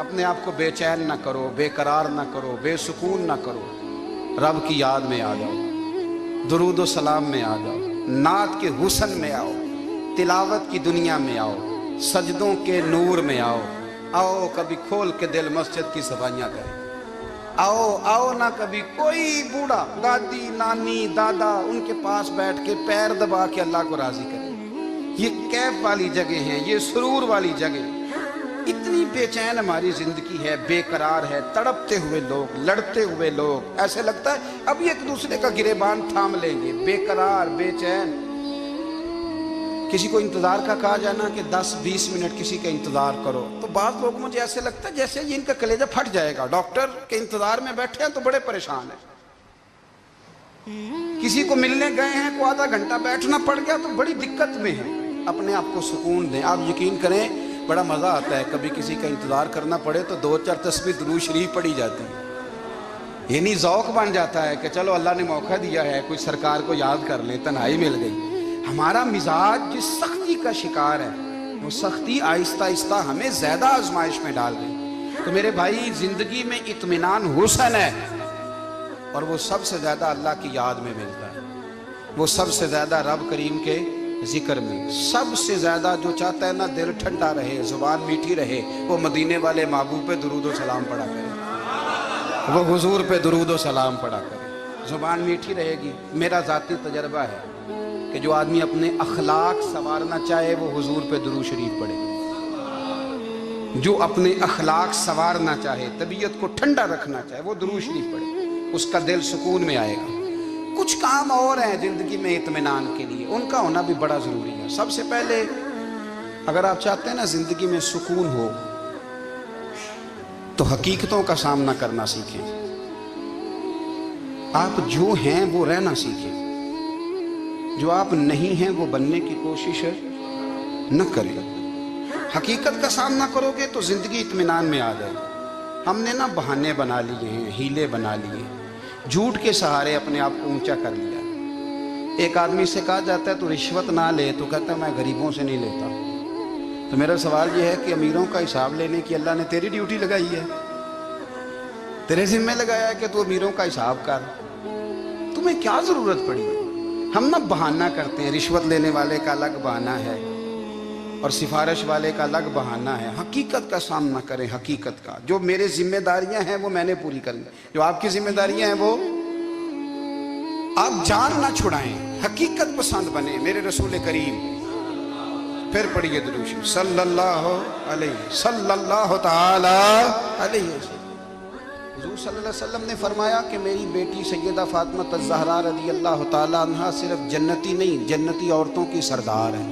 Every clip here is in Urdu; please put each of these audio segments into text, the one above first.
اپنے آپ کو بے چین نہ کرو، بے قرار نہ کرو، بے سکون نہ کرو، رب کی یاد میں آ جاؤ، درود و سلام میں آ جاؤ، نعت کے حسن میں آؤ، تلاوت کی دنیا میں آؤ، سجدوں کے نور میں آؤ، آؤ کبھی کھول کے دل مسجد کی صفائیاں کریں، آؤ آؤ نہ کبھی کوئی بوڑھا، دادی، نانی، دادا، ان کے پاس بیٹھ کے پیر دبا کے اللہ کو راضی کریں۔ یہ کیف والی جگہ ہیں، یہ سرور والی جگہ۔ اتنی بے چین ہماری زندگی ہے، بے قرار ہے، تڑپتے ہوئے لوگ، لڑتے ہوئے لوگ، ایسے لگتا ہے اب یہ ایک دوسرے کا گریبان تھام لیں گے، بے قرار، بے چین۔ کسی کو انتظار کا کہا جانا کہ 10-20 منٹ کسی کا انتظار کرو، تو بعض لوگ مجھے ایسے لگتا ہے جیسے یہ ان کا کلیجہ پھٹ جائے گا، ڈاکٹر کے انتظار میں بیٹھے ہیں تو بڑے پریشان ہیں۔ کسی کو ملنے گئے ہیں کو آدھا گھنٹہ بیٹھنا پڑ گیا تو بڑی دقت میں ہے۔ اپنے آپ کو سکون دیں۔ آپ یقین کریں بڑا مزہ آتا ہے، کبھی کسی کا انتظار کرنا پڑے تو 2-4 تسبیح درود شریف پڑھی جاتی ہے، یعنی ذوق بن جاتا ہے کہ چلو اللہ نے موقع دیا ہے، کوئی سرکار کو یاد کر لیں، تنہائی مل گئی۔ ہمارا مزاج جس سختی کا شکار ہے، وہ سختی آہستہ آہستہ ہمیں زیادہ آزمائش میں ڈال گئی۔ تو میرے بھائی، زندگی میں اطمینان حسن ہے، اور وہ سب سے زیادہ اللہ کی یاد میں ملتا ہے، وہ سب سے زیادہ رب کریم کے ذکر میں، سب سے زیادہ جو چاہتا ہے نا دل ٹھنڈا رہے، زبان میٹھی رہے، وہ مدینے والے محبوب پہ درود و سلام پڑھا کرے، وہ حضور پہ درود و سلام پڑھا کرے، زبان میٹھی رہے گی۔ میرا ذاتی تجربہ ہے کہ جو آدمی اپنے اخلاق سنوارنا چاہے وہ حضور پہ درود شریف پڑھے، جو اپنے اخلاق سنوارنا چاہے، طبیعت کو ٹھنڈا رکھنا چاہے، وہ درود شریف پڑھے، اس کا دل سکون میں آئے گا۔ کچھ کام اور ہیں زندگی میں اطمینان کے لیے، ان کا ہونا بھی بڑا ضروری ہے۔ سب سے پہلے اگر آپ چاہتے ہیں نا زندگی میں سکون ہو تو حقیقتوں کا سامنا کرنا سیکھیں۔ آپ جو ہیں وہ رہنا سیکھیں، جو آپ نہیں ہیں وہ بننے کی کوشش نہ کریں۔ حقیقت کا سامنا کرو گے تو زندگی اطمینان میں آ جائے گی۔ ہم نے نا بہانے بنا لیے ہیں، ہیلے بنا لیے ہیں، جھوٹ کے سہارے اپنے آپ کو اونچا کر لیا۔ ایک آدمی سے کہا جاتا ہے تو رشوت نہ لے، تو کہتا ہے میں غریبوں سے نہیں لیتا۔ تو میرا سوال یہ ہے کہ امیروں کا حساب لینے کی اللہ نے تیری ڈیوٹی لگائی ہے، تیرے ذمہ لگایا ہے کہ تو امیروں کا حساب کر، تمہیں کیا ضرورت پڑی؟ ہم نا بہانہ کرتے ہیں، رشوت لینے والے کا الگ بہانہ ہے اور سفارش والے کا الگ بہانہ ہے۔ حقیقت کا سامنا کریں، حقیقت کا۔ جو میرے ذمہ داریاں ہیں وہ میں نے پوری کرنی، جو آپ کی ذمہ داریاں ہیں وہ آپ جان نہ چھڑائیں، حقیقت پسند بنیں۔ میرے رسول کریم، پھر پڑھیے درود شریف، صلی اللہ تعالی علیہ وسلم۔ حضور صلی اللہ علیہ وسلم نے فرمایا کہ میری بیٹی سیدہ فاطمہ الزہرا رضی اللہ تعالی عنہا صرف جنتی نہیں، جنتی عورتوں کی سردار ہے۔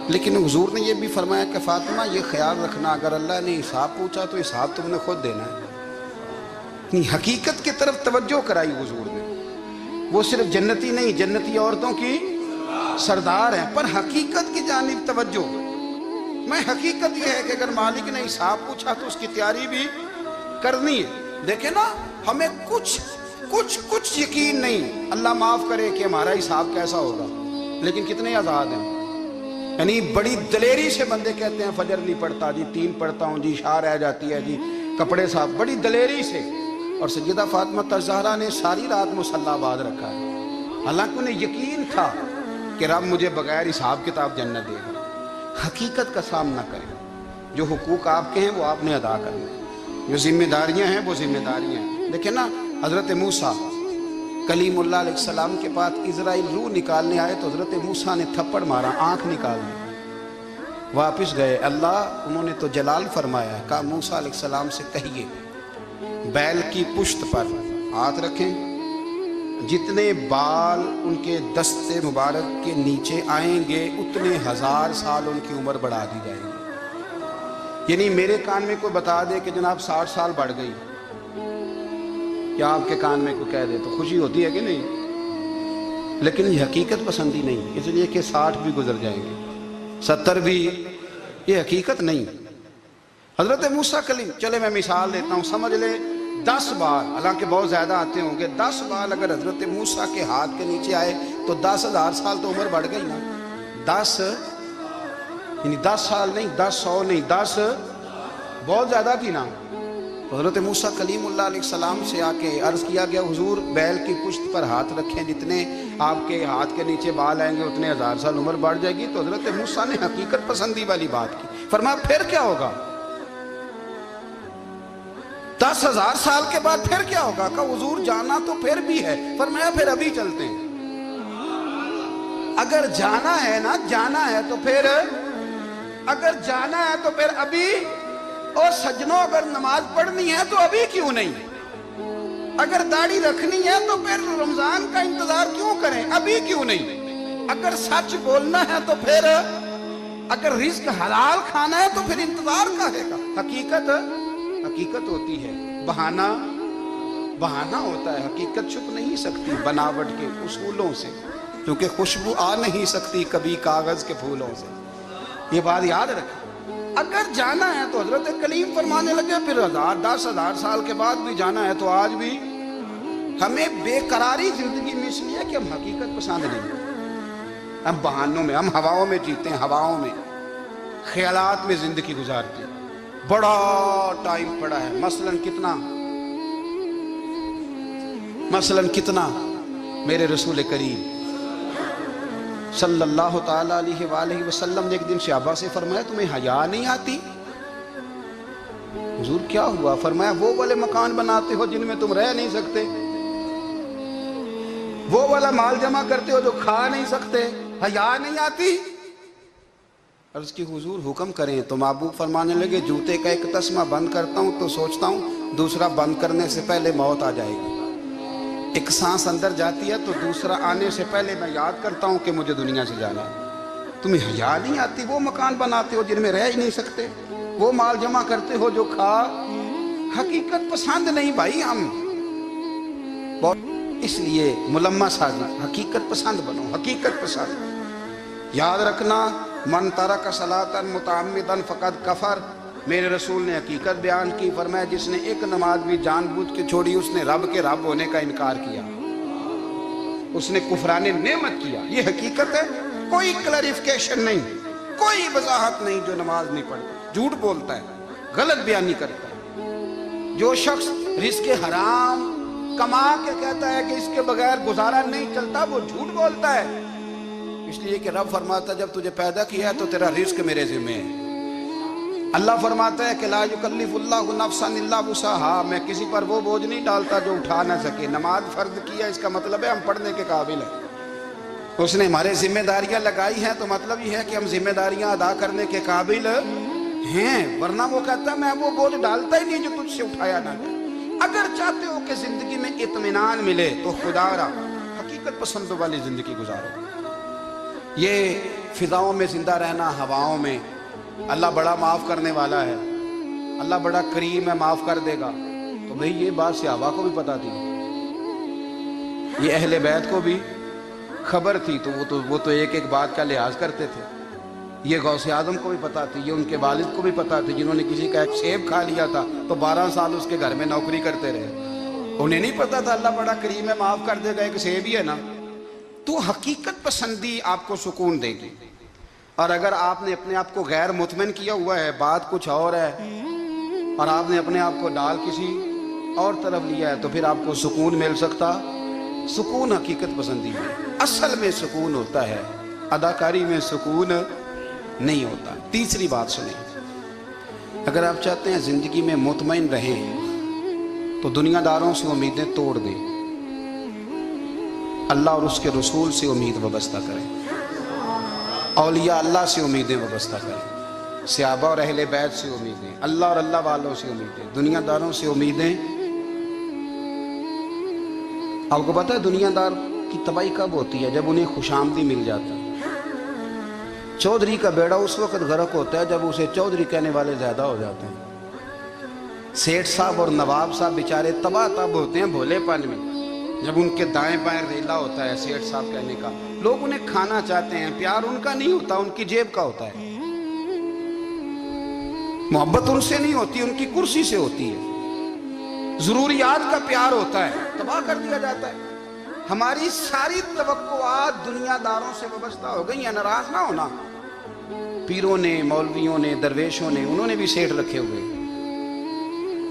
لیکن حضور نے یہ بھی فرمایا کہ فاطمہ یہ خیال رکھنا اگر اللہ نے حساب پوچھا تو حساب تم نے خود دینا ہے۔ حقیقت کی طرف توجہ کرائی حضور نے، وہ صرف جنتی نہیں، جنتی عورتوں کی سردار ہیں، پر حقیقت کی جانب توجہ۔ میں حقیقت یہ ہے کہ اگر مالک نے حساب پوچھا تو اس کی تیاری بھی کرنی ہے۔ دیکھیں نا، ہمیں کچھ یقین نہیں، اللہ معاف کرے کہ ہمارا حساب کیسا ہوگا، لیکن کتنے آزاد ہیں۔ یعنی بڑی دلیری سے بندے کہتے ہیں فجر نہیں پڑھتا جی، 3 پڑھتا ہوں جی، عشاء رہ جاتی ہے جی، کپڑے صاف، بڑی دلیری سے۔ اور سیدہ فاطمہ الزہرا نے ساری رات مصلی آباد رکھا ہے، حالانکہ انہیں یقین تھا کہ رب مجھے بغیر حساب کتاب جنت دے گا۔ حقیقت کا سامنا کریں، جو حقوق آپ کے ہیں وہ آپ نے ادا کرنے، جو ذمہ داریاں ہیں وہ ذمہ داریاں ہیں۔ دیکھیں نا، حضرت موسیٰ کلیم اللہ علیہ السلام کے پاس اسرائیل روح نکالنے آئے تو حضرت موسیٰ نے تھپڑ مارا، آنکھ نکال دی، واپس گئے۔ اللہ انہوں نے تو جلال فرمایا، کہا موسیٰ علیہ السلام سے کہیے بیل کی پشت پر ہاتھ رکھیں، جتنے بال ان کے دست مبارک کے نیچے آئیں گے اتنے 1000 سال ان کی عمر بڑھا دی جائے گی۔ یعنی میرے کان میں کوئی بتا دے کہ جناب 60 سال بڑھ گئی، کیا آپ کے کان میں کوئی کہہ دے تو خوشی ہوتی ہے کہ نہیں؟ لیکن یہ حقیقت پسندی نہیں، اس لیے کہ 60 بھی گزر جائیں گے، 70 بھی، یہ حقیقت نہیں۔ حضرت موسیٰ کلیم، چلے میں مثال دیتا ہوں، سمجھ لے 10 بال، حالانکہ بہت زیادہ آتے ہوں گے، 10 بال اگر حضرت موسیٰ کے ہاتھ کے نیچے آئے تو 10,000 سال تو عمر بڑھ گئی نا۔ 10 یعنی 10 سال نہیں، 10 100 نہیں، 10 بہت زیادہ تھی نا. حضرت موسیٰ کلیم اللہ علیہ السلام سے آ کے عرض کیا گیا حضور بیل کی پشت پر ہاتھ رکھیں, جتنے آپ کے ہاتھ کے نیچے بال آئیں گے اتنے 1000 سال عمر بڑھ جائے گی. تو حضرت موسیٰ نے حقیقت پسندی والی بات کی. فرمایا پھر کیا ہوگا؟ 10,000 سال کے بعد پھر کیا ہوگا؟ کہ حضور جانا تو پھر بھی ہے. فرمایا پھر ابھی چلتے ہیں. اگر جانا ہے نا, جانا ہے تو پھر, اگر جانا ہے تو پھر ابھی. اور سجنوں اگر نماز پڑھنی ہے تو ابھی کیوں نہیں؟ اگر داڑھی رکھنی ہے تو پھر رمضان کا انتظار کیوں کریں, ابھی کیوں نہیں؟ اگر سچ بولنا ہے تو پھر, اگر رزق حلال کھانا ہے تو پھر انتظار کا ہے. حقیقت ہوتی ہے, بہانہ ہوتا ہے. حقیقت چھپ نہیں سکتی بناوٹ کے اصولوں سے, کیونکہ خوشبو آ نہیں سکتی کبھی کاغذ کے پھولوں سے. یہ بات یاد رکھیں. اگر جانا ہے تو حضرت کلیم فرمانے لگے پھر 10,000 سال کے بعد بھی جانا ہے. تو آج بھی ہمیں بے قراری زندگی میں اس لیے کہ ہم حقیقت پسند نہیں, ہم بہانوں میں, ہم ہواؤں میں جیتے ہیں, ہواؤں میں, خیالات میں زندگی گزارتے ہیں. بڑا ٹائم پڑا ہے. مثلاً کتنا میرے رسول کریم صلی اللہ تعالیٰ علیہ وآلہ وسلم نے ایک دن صحابہ سے فرمایا تمہیں حیا نہیں آتی؟ حضور کیا ہوا؟ فرمایا وہ والے مکان بناتے ہو جن میں تم رہ نہیں سکتے, وہ والا مال جمع کرتے ہو جو کھا نہیں سکتے, حیا نہیں آتی؟ عرض کی حضور حکم کریں. تو محبوب فرمانے لگے جوتے کا ایک تسمہ بند کرتا ہوں تو سوچتا ہوں دوسرا بند کرنے سے پہلے موت آ جائے گی. ایک سانس اندر جاتی ہے تو دوسرا آنے سے پہلے میں یاد کرتا ہوں کہ مجھے دنیا سے جانا ہے. تمہیں حیا نہیں آتی؟ وہ مکان بناتے ہو جن میں رہ ہی نہیں سکتے, وہ مال جمع کرتے ہو جو کھا. حقیقت پسند نہیں بھائی ہم. اس لیے ملمہ سازی, حقیقت پسند بنو, حقیقت پسند. یاد رکھنا من ترک صلاۃ متعمدا فقد کفر. میرے رسول نے حقیقت بیان کی. فرمایا جس نے ایک نماز بھی جان بوجھ کے چھوڑی اس نے رب کے رب ہونے کا انکار کیا, اس نے کفران نعمت کیا. یہ حقیقت ہے. کوئی کلیریفیکیشن نہیں, کوئی وضاحت نہیں. جو نماز نہیں پڑھتا جھوٹ بولتا ہے, غلط بیانی کرتا ہے. جو شخص رزق حرام کما کے کہتا ہے کہ اس کے بغیر گزارا نہیں چلتا, وہ جھوٹ بولتا ہے. اس لیے کہ رب فرماتا ہے جب تجھے پیدا کیا ہے تو تیرا رزق میرے ذمہ ہے. اللہ فرماتا ہے کہ لا یکلف اللہ نفسا الا وسعها, میں کسی پر وہ بوجھ نہیں ڈالتا جو اٹھا نہ سکے. نماز فرض کیا اس کا مطلب ہے ہم پڑھنے کے قابل ہیں. اس نے ہمارے ذمہ داریاں لگائی ہیں تو مطلب یہ ہے کہ ہم ذمہ داریاں ادا کرنے کے قابل ہیں, ورنہ وہ کہتا ہے میں وہ بوجھ ڈالتا ہی نہیں جو تجھ سے اٹھایا نہ جائے. اگر چاہتے ہو کہ زندگی میں اطمینان ملے تو خدا را حقیقت پسند والی زندگی گزارو. یہ فضاؤں میں زندہ رہنا, ہواؤں میں. اللہ بڑا معاف کرنے والا ہے, اللہ بڑا کریم ہے, معاف کر دے گا. تو بھئی یہ بات صحابہ کو بھی پتا تھی, یہ اہل بیت کو بھی خبر تھی, تو وہ تو ایک ایک بات کا لحاظ کرتے تھے. یہ غوث اعظم کو بھی پتا تھی, یہ ان کے والد کو بھی پتا تھی جنہوں نے کسی کا ایک سیب کھا لیا تھا تو 12 سال اس کے گھر میں نوکری کرتے رہے. انہیں نہیں پتا تھا اللہ بڑا کریم ہے, معاف کر دے گا, ایک سیب ہی ہے نا. تو حقیقت پسندی آپ کو سکون دے گی. اور اگر آپ نے اپنے آپ کو غیر مطمئن کیا ہوا ہے, بات کچھ اور ہے, اور آپ نے اپنے آپ کو ڈال کسی اور طرف لیا ہے, تو پھر آپ کو سکون مل سکتا. سکون حقیقت پسندی میں اصل میں سکون ہوتا ہے, اداکاری میں سکون نہیں ہوتا. تیسری بات سنیں, اگر آپ چاہتے ہیں زندگی میں مطمئن رہیں تو دنیا داروں سے امیدیں توڑ دیں, اللہ اور اس کے رسول سے امید وابستہ کریں, اولیاء اللہ سے امیدیں وابستہ کریں, صحابہ اور اہل بیت سے امیدیں, اللہ اور اللہ والوں سے امیدیں, دنیا داروں سے امیدیں. آپ کو پتہ ہے دنیا دار کی تباہی کب ہوتی ہے؟ جب انہیں خوش آمدی مل جاتا ہے. چودھری کا بیڑا اس وقت غرق ہوتا ہے جب اسے چودھری کہنے والے زیادہ ہو جاتے ہیں. سیٹھ صاحب اور نواب صاحب بیچارے تباہ تب ہوتے ہیں بھولے پن میں, جب ان کے دائیں بائیں ریلا ہوتا ہے سیٹھ صاحب کہنے کا. لوگ انہیں کھانا چاہتے ہیں, پیار ان کا نہیں ہوتا, ان کی جیب کا ہوتا ہے. محبت ان سے نہیں ہوتی, ان کی کرسی سے ہوتی ہے. ضروریات کا پیار ہوتا ہے, تباہ کر دیا جاتا ہے. ہماری ساری توقعات دنیا داروں سے وابستہ ہو گئی ہیں. ناراض نہ ہونا, پیروں نے, مولویوں نے, درویشوں نے, انہوں نے بھی سیٹھ رکھے ہوئے.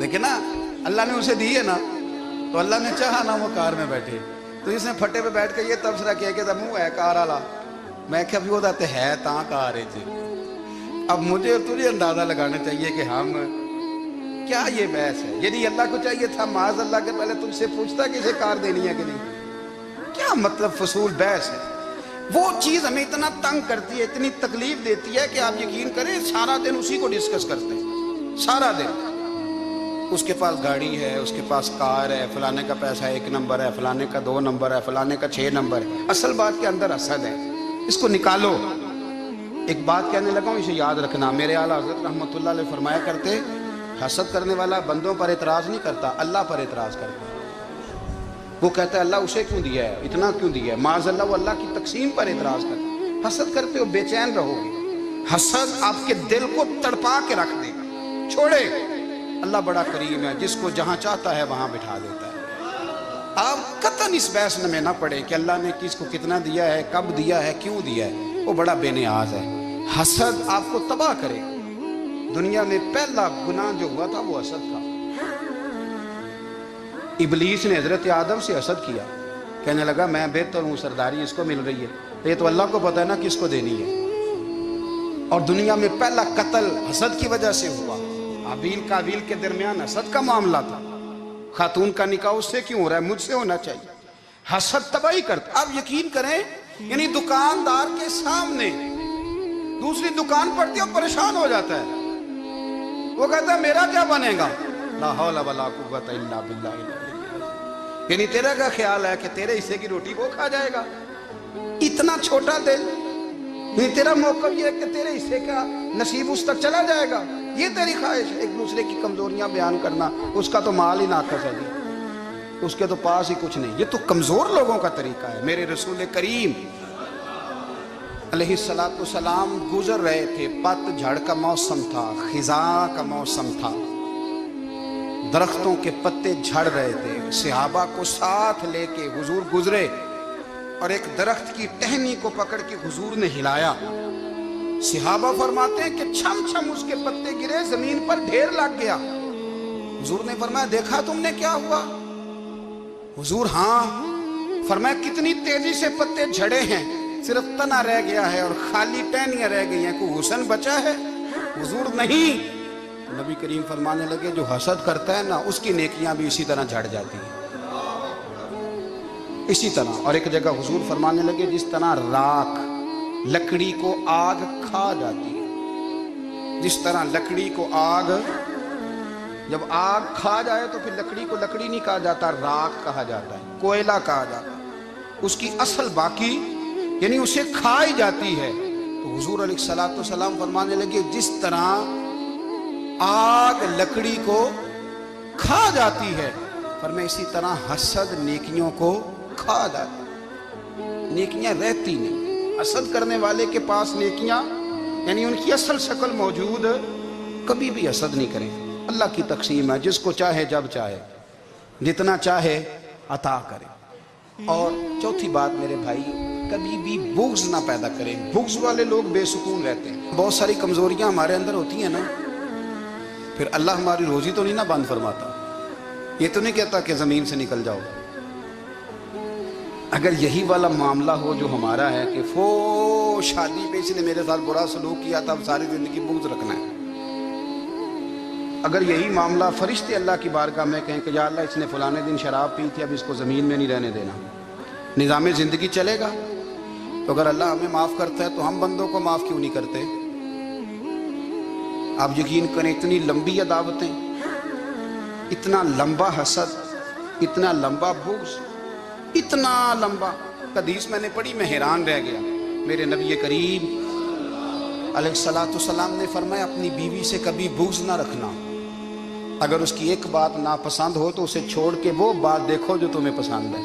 لیکن نا اللہ نے اسے دی ہے نا، تو اللہ نے چاہا نا وہ کار میں بیٹھے، تو اس نے پھٹے پہ بیٹھ کے یہ تبصرہ کیا کہ منہ ہے کار والا، میں کہ ابھی وہ داتے ہے تاں کار ہے جی۔ اب مجھے اور تجھے اندازہ لگانا چاہیے کہ ہم کیا یہ بحث ہے؟ یعنی اللہ کو چاہیے تھا معاذ اللہ کے پہلے تم سے پوچھتا کہ اسے کار دینی ہے کہ نہیں؟ کیا مطلب فضول بحث ہے؟ وہ چیز ہمیں اتنا تنگ کرتی ہے، اتنی تکلیف دیتی ہے کہ آپ یقین کریں سارا دن اسی کو ڈسکس کرتے ہیں، سارا دن۔ اس کے پاس گاڑی ہے، اس کے پاس کار ہے، فلانے کا پیسہ 1 نمبر ہے، فلانے کا 2 نمبر ہے، فلانے کا 6 نمبر ہے۔ اصل بات کے اندر حسد ہے، اس کو نکالو۔ ایک بات کہنے لگا ہوں، اسے یاد رکھنا، میرے اعلیٰ حضرت رحمۃ اللہ علیہ فرمایا کرتے، حسد کرنے والا بندوں پر اعتراض نہیں کرتا، اللہ پر اعتراض کرتا ہے۔ وہ کہتا ہے اللہ اسے کیوں دیا ہے، اتنا کیوں دیا ہے، معاذ اللہ وہ اللہ کی تقسیم پر اعتراض کرتا ہے۔ حسد کرتے ہو بے چین رہو گے، حسد آپ کے دل کو تڑپا کے رکھ دے گا، چھوڑے۔ اللہ بڑا کریم ہے، جس کو جہاں چاہتا ہے وہاں بٹھا دیتا ہے۔ آپ قطعاً اس بحث میں نہ پڑے کہ اللہ نے کس کو کتنا دیا ہے، کب دیا ہے، کیوں دیا ہے، وہ بڑا بے نیاز ہے۔ حسد آپ کو تباہ کرے۔ دنیا میں پہلا گناہ جو ہوا تھا وہ حسد تھا۔ ابلیس نے حضرت آدم سے حسد کیا، کہنے لگا میں بہتر ہوں، سرداری اس کو مل رہی ہے، یہ تو اللہ کو پتہ ہے نا کس کو دینی ہے۔ اور دنیا میں پہلا قتل حسد کی وجہ سے ہوا۔ حابیل قابیل کے درمیان حسد کا معاملہ تھا، خاتون کا نکاح اس سے کیوں ہو رہا ہے، مجھ سے ہونا چاہیے۔ حسد تباہی کرتا۔ آپ یقین کریں، یعنی دکاندار کے سامنے دوسری دکان پڑتی ہے اور پریشان ہو جاتا ہے، وہ کہتا ہے میرا کیا بنے گا، لا حول ولا قوت الا باللہ۔ یعنی تیرا کا خیال ہے کہ تیرے حصے کی روٹی وہ کھا جائے گا، اتنا چھوٹا دل، یعنی تیرا موقع یہ ہے کہ تیرے حصے کا نصیب اس تک چلا جائے گا، یہ تیری خواہش ہے۔ ایک دوسرے کی کمزوریاں بیان کرنا، اس کا تو مال ہی ناقص ہے جی، اس کے تو پاس ہی کچھ نہیں، یہ تو کمزور لوگوں کا طریقہ ہے۔ میرے رسول کریم علیہ السلام گزر رہے تھے، پت جھڑ کا موسم تھا، خزاں کا موسم تھا، درختوں کے پتے جھڑ رہے تھے، صحابہ کو ساتھ لے کے حضور گزرے اور ایک درخت کی ٹہنی کو پکڑ کے حضور نے ہلایا۔ صحابہ فرماتے ہیں کہ چھم چھم اس کے پتے گرے، زمین پر ڈھیر لگ گیا۔ حضور نے فرمایا دیکھا تم نے کیا ہوا؟ حضور ہاں۔ فرمایا کتنی تیزی سے پتے جھڑے ہیں، صرف تنا رہ گیا ہے اور خالی ٹہنیاں رہ گئی ہیں، کوئی حسن بچا ہے؟ حضور نہیں۔ نبی کریم فرمانے لگے جو حسد کرتا ہے نا اس کی نیکیاں بھی اسی طرح جھڑ جاتی ہیں، اسی طرح۔ اور ایک جگہ حضور فرمانے لگے جس طرح راکھ لکڑی کو آگ کھا جاتی ہے، جس طرح لکڑی کو آگ، جب آگ کھا جائے تو پھر لکڑی کو لکڑی نہیں کہا جاتا، راکھ کہا جاتا ہے، کوئلہ کہا جاتا ہے، اس کی اصل باقی یعنی اسے کھائی جاتی ہے۔ تو حضور علیہ السلام فرمانے لگے جس طرح آگ لکڑی کو کھا جاتی ہے، فرمایا اسی طرح حسد نیکیوں کو کھا جاتا ہے، نیکیاں رہتی نہیں۔ حسد کرنے والے کے پاس نیکیاں یعنی ان کی اصل شکل موجود، کبھی بھی حسد نہیں کریں۔ اللہ کی تقسیم ہے، جس کو چاہے جب چاہے جتنا چاہے عطا کرے۔ اور چوتھی بات میرے بھائی، کبھی بھی بغض نہ پیدا کریں۔ بغض والے لوگ بے سکون رہتے ہیں۔ بہت ساری کمزوریاں ہمارے اندر ہوتی ہیں نا، پھر اللہ ہماری روزی تو نہیں نہ بند فرماتا، یہ تو نہیں کہتا کہ زمین سے نکل جاؤ۔ اگر یہی والا معاملہ ہو جو ہمارا ہے کہ شادی پہ اس نے میرے ساتھ برا سلوک کیا تھا، اب ساری زندگی بغض رکھنا ہے، اگر یہی معاملہ فرشتے اللہ کی بارگاہ میں کہیں کہ یا اللہ اس نے فلانے دن شراب پی تھی، اب اس کو زمین میں نہیں رہنے دینا، نظام زندگی چلے گا؟ تو اگر اللہ ہمیں معاف کرتا ہے تو ہم بندوں کو معاف کیوں نہیں کرتے؟ آپ یقین کریں اتنی لمبی عداوتیں، اتنا لمبا حسد، اتنا لمبا بغض، اتنا لمبا۔ حدیث میں نے پڑھی، میں حیران رہ گیا۔ میرے نبی کریم علیہ السلام نے فرمایا اپنی بیوی سے کبھی بغض نہ رکھنا، اگر اس کی ایک بات ناپسند ہو تو اسے چھوڑ کے وہ بات دیکھو جو تمہیں پسند ہے۔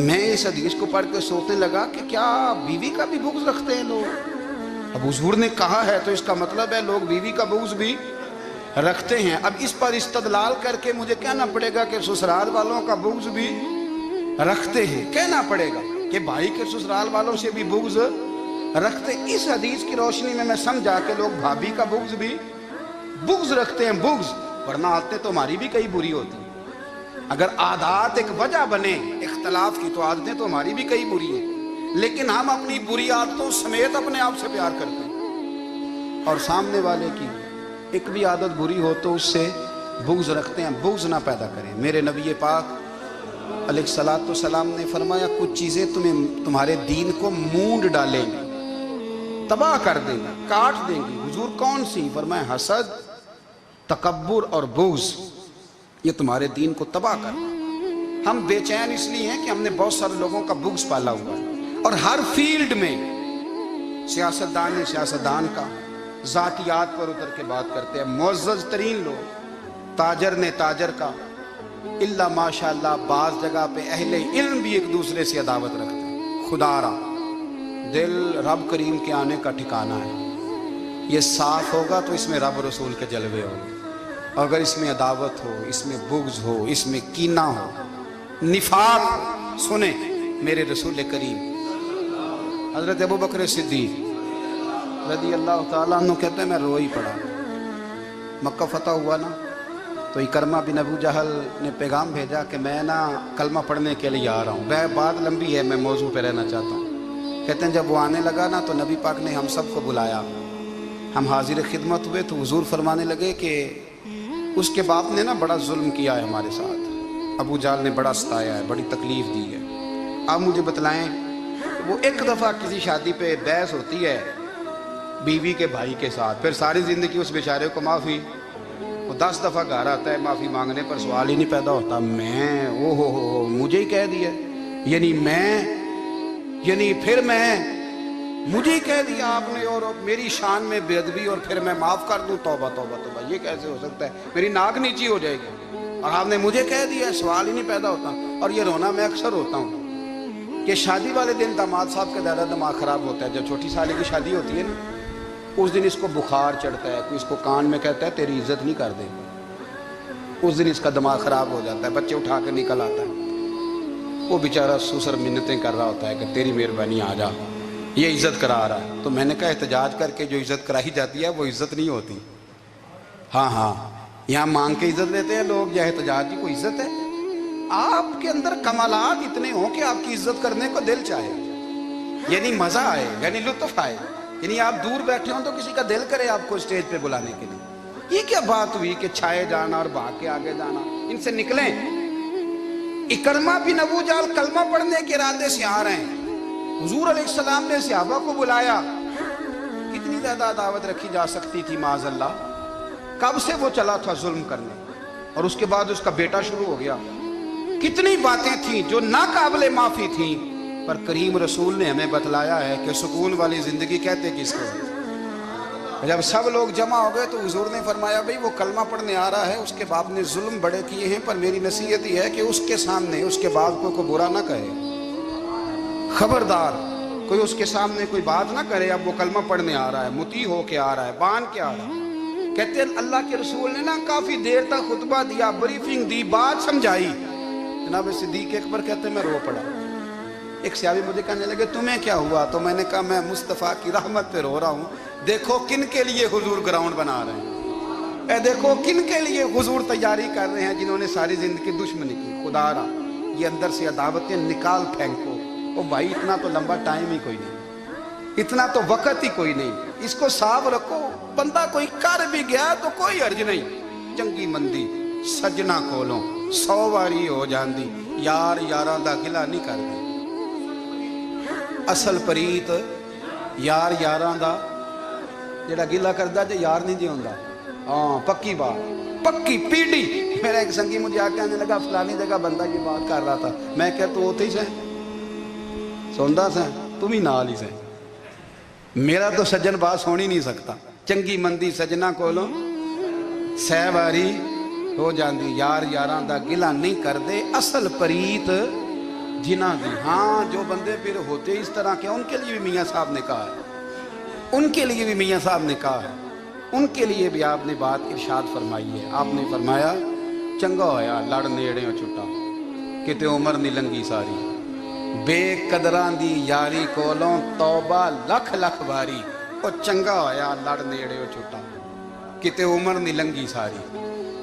میں اس حدیث کو پڑھ کے سوچنے لگا کہ کیا بیوی کا بھی بغض رکھتے ہیں لوگ؟ اب حضور نے کہا ہے تو اس کا مطلب ہے لوگ بیوی کا بغض بھی رکھتے ہیں۔ اب اس پر استدلال کر کے مجھے کہنا پڑے گا کہ سسرال والوں کا بغض بھی رکھتے ہیں، کہنا پڑے گا کہ بھائی کے سسرال والوں سے بھی بغض رکھتے۔ اس حدیث کی روشنی میں سمجھا کہ لوگ بھابھی کا بغض بھی رکھتے ہیں، بغض۔ ورنہ عادتیں تو ہماری بھی کئی بری ہوتی ہیں. اگر عادات ایک وجہ بنے اختلاف کی تو عادتیں تو ہماری بھی کئی بری ہیں، لیکن ہم اپنی بری عادتوں سمیت اپنے آپ سے پیار کرتے ہیں، اور سامنے والے کی ایک بھی عادت بری ہو تو اس سے بغض رکھتے ہیں. بغض نہ پیدا کریں. میرے نبی پاک علیہ الصلوۃ والسلام نے فرمایا کچھ چیزیں تمہارے دین کو مونڈ ڈالیں گی، تباہ کر دیں گی، کاٹ دیں گی. حضور کون سی؟ فرمایا حسد، تکبر اور بغض، یہ تمہارے دین کو تباہ کر دیں. ہم بے چین اس لیے ہیں کہ ہم نے بہت سارے لوگوں کا بغض پالا ہوا ہے، اور ہر فیلڈ میں سیاستدان نے سیاستدان کا، ذاتیات پر اتر کے بات کرتے ہیں، معزز ترین لوگ، تاجر نے تاجر کا، اللہ ماشاءاللہ بعض جگہ پہ اہل علم بھی ایک دوسرے سے عداوت رکھتے ہیں. خدا را دل رب کریم کے آنے کا ٹھکانہ ہے. یہ صاف ہوگا تو اس میں رب رسول کے جلوے ہوں گے. اگر اس میں عداوت ہو، اس میں بغض ہو، اس میں کینہ ہو، نفاق ہو، سنیں میرے رسول کریم حضرت ابو بکر صدیق رضی اللہ تعالیٰ عنہ کہتے ہیں میں رو ہی پڑا. مکہ فتح ہوا نا تو اکرمہ بن ابو جہل نے پیغام بھیجا کہ میں نا کلمہ پڑھنے کے لیے آ رہا ہوں. بات لمبی ہے، میں موضوع پہ رہنا چاہتا ہوں. کہتے ہیں جب وہ آنے لگا نا تو نبی پاک نے ہم سب کو بلایا. ہم حاضر خدمت ہوئے تو حضور فرمانے لگے کہ اس کے باپ نے نا بڑا ظلم کیا ہے ہمارے ساتھ، ابو جہل نے بڑا ستایا ہے، بڑی تکلیف دی ہے. آپ مجھے بتلائیں وہ ایک دفعہ کسی شادی پہ بحث ہوتی ہے بیوی کے بھائی کے ساتھ، پھر ساری زندگی اس بیچارے کو معافی. وہ 10 دفعہ گھر آتا ہے معافی مانگنے پر سوال ہی نہیں پیدا ہوتا میں او ہو مجھے ہی کہہ دیا، یعنی پھر مجھے ہی کہہ دیا آپ نے، اور میری شان میں بے ادبی، اور پھر میں معاف کر دوں. توبہ توبہ توبہ، یہ کیسے ہو سکتا ہے؟ میری ناک نیچی ہو جائے گی، اور آپ نے مجھے کہہ دیا، سوال ہی نہیں پیدا ہوتا. اور یہ رونا میں اکثر ہوتا ہوں کہ شادی والے دن داماد صاحب کا زیادہ دماغ خراب ہوتا ہے. جب چھوٹی سالے کی شادی ہوتی ہے نا اس دن اس کو بخار چڑھتا ہے، کوئی اس کو کان میں کہتا ہے تیری عزت نہیں کر دے گا، اس دن اس کا دماغ خراب ہو جاتا ہے. بچے اٹھا کے نکل آتا ہے، وہ بیچارہ سسر منتیں کر رہا ہوتا ہے کہ تیری مہربانی آ جا، یہ عزت کرا رہا ہے. تو میں نے کہا احتجاج کر کے جو عزت کرائی جاتی ہے وہ عزت نہیں ہوتی. ہاں یہاں مانگ کے عزت لیتے ہیں لوگ، یا احتجاج کی کوئی عزت ہے؟ آپ کے اندر کمالات اتنے ہوں کہ آپ کی عزت کرنے کو دل چاہے، یعنی مزہ آئے، یعنی لطف آئے، یعنی آپ دور بیٹھے ہوں تو کسی کا دل کرے آپ کو اسٹیج پہ بلانے کے لیے. یہ کیا بات ہوئی کہ چھائے جانا اور بھاگ کے آگے جانا؟ ان سے نکلیں. اکرمہ بن ابو جہل کلمہ پڑھنے کے ارادے سے آ رہے ہیں. حضور علیہ السلام نے صحابہ کو بلایا. کتنی زیادہ دعوت رکھی جا سکتی تھی معاذ اللہ؟ کب سے وہ چلا تھا ظلم کرنے، اور اس کے بعد اس کا بیٹا شروع ہو گیا. کتنی باتیں تھیں جو ناقابل معافی تھیں، پر کریم رسول نے ہمیں بتلایا ہے کہ سکون والی زندگی کہتے کس کو. جب سب لوگ جمع ہو گئے تو حضور نے فرمایا بھئی وہ کلمہ پڑھنے آ رہا ہے، اس کے باپ نے ظلم بڑے کیے ہیں، پر میری نصیحت یہ ہے کہ اس کے سامنے اس کے باپ کو برا نہ کہے. خبردار کوئی اس کے سامنے کوئی بات نہ کرے. اب وہ کلمہ پڑھنے آ رہا ہے، مطیع ہو کے آ رہا ہے، بان کے آ رہا ہے. کہتے ہیں اللہ کے رسول نے نا کافی دیر تک خطبہ دیا، بریفنگ دی، بات سمجھائی. جناب صدیق اکبر کہتے ہیں میں رو پڑا. ایک صحابی مجھے کہنے لگے تمہیں کیا ہوا؟ تو میں نے کہا میں مصطفیٰ کی رحمت پہ رو رہا ہوں. دیکھو کن کے لیے حضور گراؤنڈ بنا رہے ہیں، دیکھو کن کے لیے حضور تیاری کر رہے ہیں، جنہوں نے ساری زندگی دشمنی کی. خدا را یہ اندر سے عداوتیں نکال پھینکو. او بھائی اتنا تو لمبا ٹائم ہی کوئی نہیں، اتنا تو وقت ہی کوئی نہیں. اس کو صاف رکھو. بندہ کوئی کر بھی گیا تو کوئی حرج نہیں. چنگی مندی سجنا کولوں 100 واری ہو جاندی، یار یاراں دا گلا نہیں کر دی. اصل پریت یار یاراں دا جڑا گلا کردا جے یار نہیں جی ہوندا. ہاں پکی بات، پکی پیڑی. میرا ایک سنگی مجھے آ کے آنے لگا فلانی جگہ بندہ یہ بات کر رہا تھا. میں کہ تو ہوتے ہی سے سوندا سے تم ہی نال ہی سے. میرا تو سجن بات سن ہی نہیں سکتا. چنگی مندی سجنا کولوں 100 واری ہو جاندی، یار یاراں دا گلا نہیں کر دے. اصل پریت جنہ دی. ہاں جو بندے پھر ہوتے اس طرح کے ان کے لیے بھی میاں صاحب نے کہا ہے، ان کے لیے بھی میاں صاحب نے کہا ہے، ان کے لیے بھی آپ نے بات ارشاد فرمائی ہے. آپ نے فرمایا چنگا ہویا لڑ نیڑیوں چھٹا، کتے عمر نہیں لنگی ساری. بے قدراں دی یاری کولوں توبہ لکھ لکھ باری. او چنگا ہویا لڑ نیڑیوں چھٹا، کتے عمر نہیں لنگی ساری.